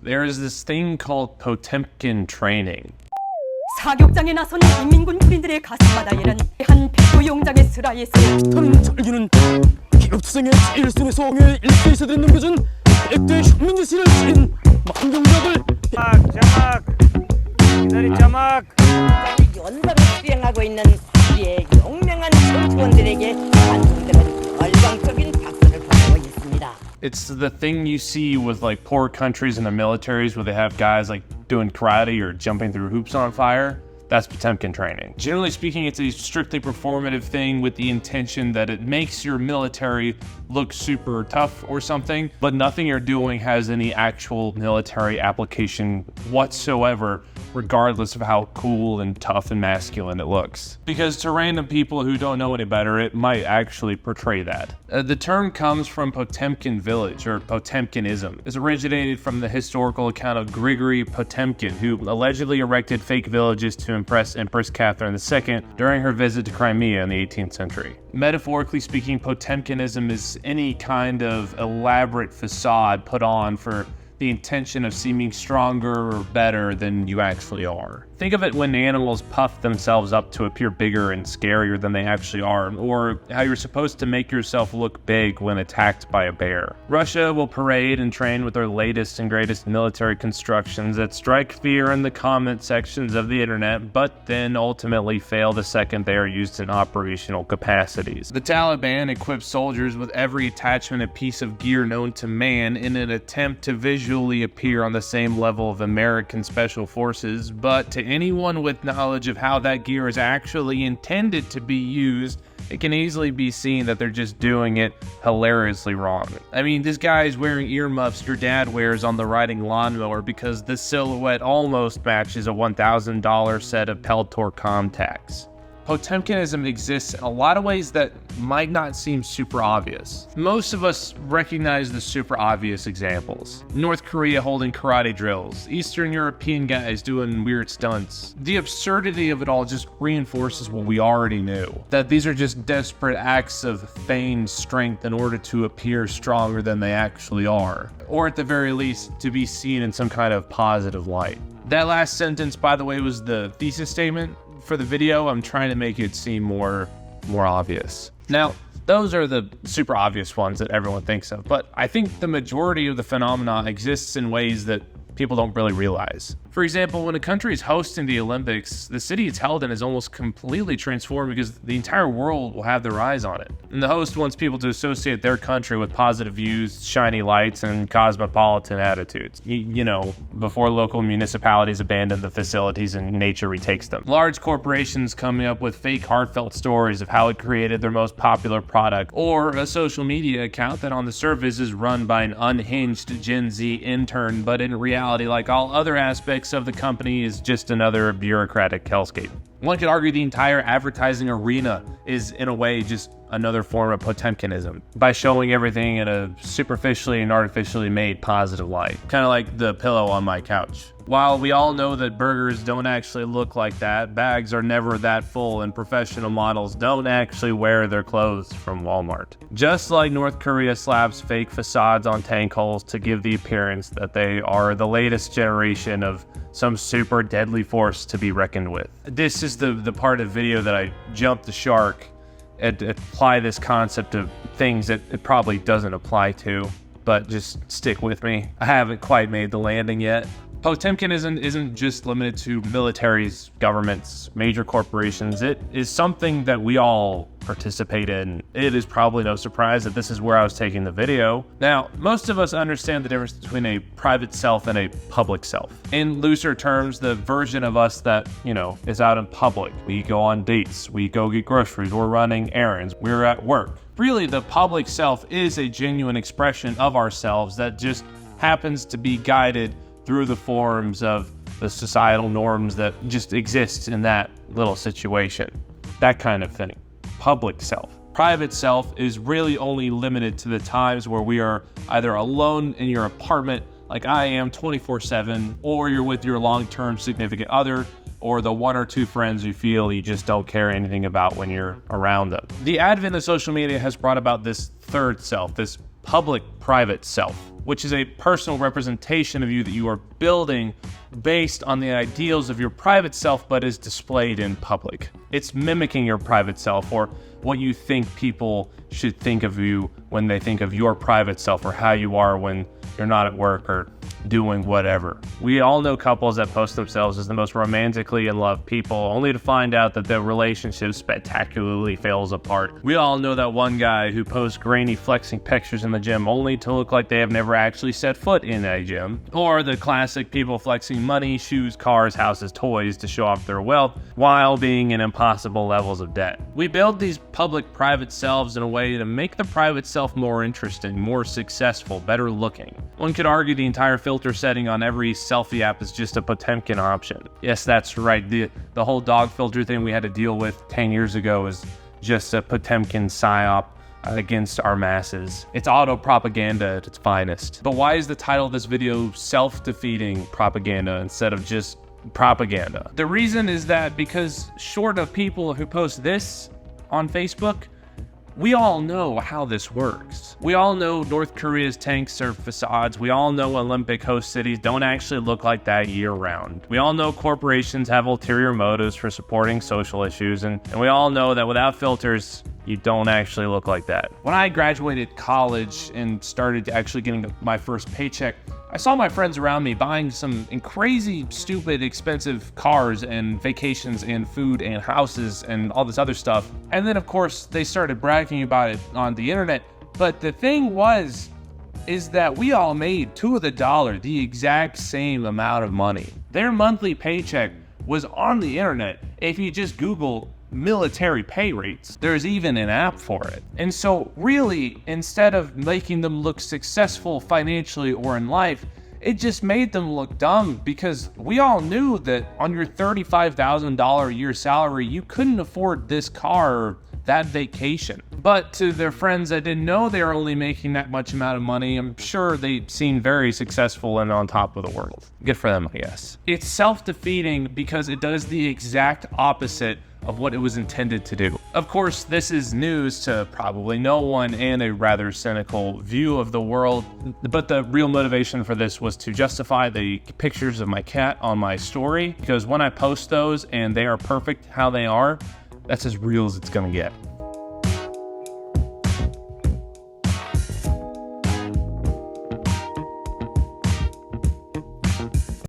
There is this thing called Potemkin training. 사격장에 나선 인민군 군인들의 가슴바닥에는 한 백도용장의 슬하에서 깃털은 절기는 기업투쟁의 제일선에서 옹의 일대에서 넘겨준 백도의 혁명지시를 지닌 망경작을 자막 기다리 자막 연사로 수행하고 있는 우리의 용맹한 전투원들에게 관중들은 열광적인 박수를 보내고 있습니다. It's the thing you see with like poor countries in their militaries where they have guys like doing karate or jumping through hoops on fire. That's Potemkin training. Generally speaking, it's a strictly performative thing with the intention that it makes your military look super tough or something, but nothing you're doing has any actual military application whatsoever, regardless of how cool and tough and masculine it looks. Because to random people who don't know any better, it might actually portray that. The term comes from Potemkin village, or Potemkinism. It's originated from the historical account of Grigory Potemkin, who allegedly erected fake villages to impress Empress Catherine II during her visit to Crimea in the 18th century. Metaphorically speaking, Potemkinism is any kind of elaborate facade put on for the intention of seeming stronger or better than you actually are. Think of it when animals puff themselves up to appear bigger and scarier than they actually are, or how you're supposed to make yourself look big when attacked by a bear. Russia will parade and train with their latest and greatest military constructions that strike fear in the comment sections of the internet, but then ultimately fail the second they are used in operational capacities. The Taliban equips soldiers with every attachment and piece of gear known to man in an attempt to visually appear on the same level of American special forces, but to anyone with knowledge of how that gear is actually intended to be used, it can easily be seen that they're just doing it hilariously wrong. I mean, this guy is wearing earmuffs your dad wears on the riding lawnmower because the silhouette almost matches a $1,000 set of Peltor contacts. Potemkinism exists in a lot of ways that might not seem super obvious. Most of us recognize the super obvious examples. North Korea holding karate drills, Eastern European guys doing weird stunts. The absurdity of it all just reinforces what we already knew, that these are just desperate acts of feigned strength in order to appear stronger than they actually are, or at the very least, to be seen in some kind of positive light. That last sentence, by the way, was the thesis statement for the video. I'm trying to make it seem more obvious. Now, those are the super obvious ones that everyone thinks of, but I think the majority of the phenomena exists in ways that people don't really realize. For example, when a country is hosting the Olympics, the city it's held in is almost completely transformed because the entire world will have their eyes on it. And the host wants people to associate their country with positive views, shiny lights, and cosmopolitan attitudes. You know, before local municipalities abandon the facilities and nature retakes them. Large corporations coming up with fake heartfelt stories of how it created their most popular product, or a social media account that on the surface is run by an unhinged Gen Z intern, but in reality, like all other aspects of the company, is just another bureaucratic hellscape. One could argue the entire advertising arena is, in a way, just another form of Potemkinism by showing everything in a superficially and artificially made positive light. Kind of like the pillow on my couch. While we all know that burgers don't actually look like that, bags are never that full, and professional models don't actually wear their clothes from Walmart. Just like North Korea slaps fake facades on tank hulls to give the appearance that they are the latest generation of some super deadly force to be reckoned with. This is the part of the video that I jumped the shark and apply this concept of things that it probably doesn't apply to, but just stick with me. I haven't quite made the landing yet. Potemkinism isn't just limited to militaries, governments, major corporations. It is something that we all participate in. It is probably no surprise that this is where I was taking the video. Now, most of us understand the difference between a private self and a public self. In looser terms, the version of us that, is out in public. We go on dates, we go get groceries, we're running errands, we're at work. Really, the public self is a genuine expression of ourselves that just happens to be guided through the forms of the societal norms that just exist in that little situation. That kind of thing. Public self. Private self is really only limited to the times where we are either alone in your apartment, like I am 24/7, or you're with your long-term significant other, or the one or two friends you feel you just don't care anything about when you're around them. The advent of social media has brought about this third self, this public-private self, which is a personal representation of you that you are building based on the ideals of your private self, but is displayed in public. It's mimicking your private self, or what you think people should think of you when they think of your private self, or how you are when you're not at work or doing whatever. We all know couples that post themselves as the most romantically in love people, only to find out that their relationship spectacularly fails apart. We all know that one guy who posts grainy flexing pictures in the gym only to look like they have never actually set foot in a gym. Or the classic people flexing money, shoes, cars, houses, toys to show off their wealth while being in impossible levels of debt. We build these public-private selves in a way to make the private self more interesting, more successful, better looking. One could argue the entire filter setting on every selfie app is just a Potemkin option. Yes, that's right. The whole dog filter thing we had to deal with 10 years ago is just a Potemkin psyop against our masses. It's auto-propaganda at its finest. But why is the title of this video self-defeating propaganda instead of just propaganda? The reason is that because short of people who post this on Facebook, we all know how this works. We all know North Korea's tanks are facades. We all know Olympic host cities don't actually look like that year-round. We all know corporations have ulterior motives for supporting social issues, and we all know that without filters, you don't actually look like that. When I graduated college and started actually getting my first paycheck, I saw my friends around me buying some crazy, stupid, expensive cars and vacations and food and houses and all this other stuff. And then, of course, they started bragging about it on the internet. But the thing is that we all made to the dollar the exact same amount of money. Their monthly paycheck was on the internet. If you just Google military pay rates, there's even an app for it. And so really, instead of making them look successful financially or in life, it just made them look dumb, because we all knew that on your $35,000 a year salary, you couldn't afford this car or that vacation. But to their friends that didn't know they were only making that much amount of money, I'm sure they seemed very successful and on top of the world. Good for them, I guess. It's self-defeating because it does the exact opposite of what it was intended to do. Of course, this is news to probably no one and a rather cynical view of the world, but the real motivation for this was to justify the pictures of my cat on my story, because when I post those and they are perfect how they are, that's as real as it's gonna get.